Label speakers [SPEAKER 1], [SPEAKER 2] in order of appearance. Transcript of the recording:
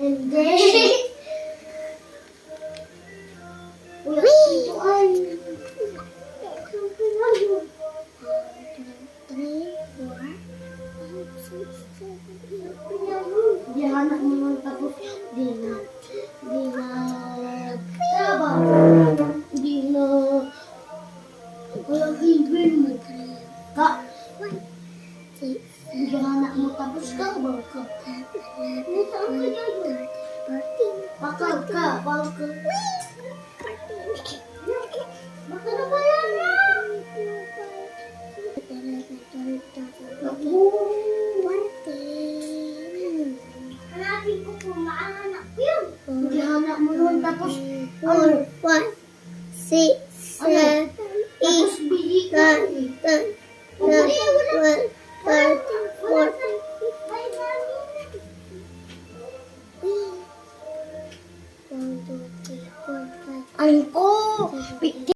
[SPEAKER 1] Hindi. Uy, ito ay. 1, 2, 3, 4, 5, 6, 7, 8, 9. Di hanap mo lang tapos. Di na. Trabaho. Di na. Walang ibig mo. Ka. Di hanap mo tapos ka. Bawal ka. Saan ka yun? Bakal ka. Bawal ka. Baka na ba yan? Hanapin ko po, maahanap ko yun. Hindi hanap mo yun, tapos
[SPEAKER 2] 4, 1, 6, 7, 8,
[SPEAKER 1] tapos bili ka.
[SPEAKER 2] 9, 10, 11, 12, 13, 14. 1, 2, 3, 4, 5.
[SPEAKER 1] Ang ko!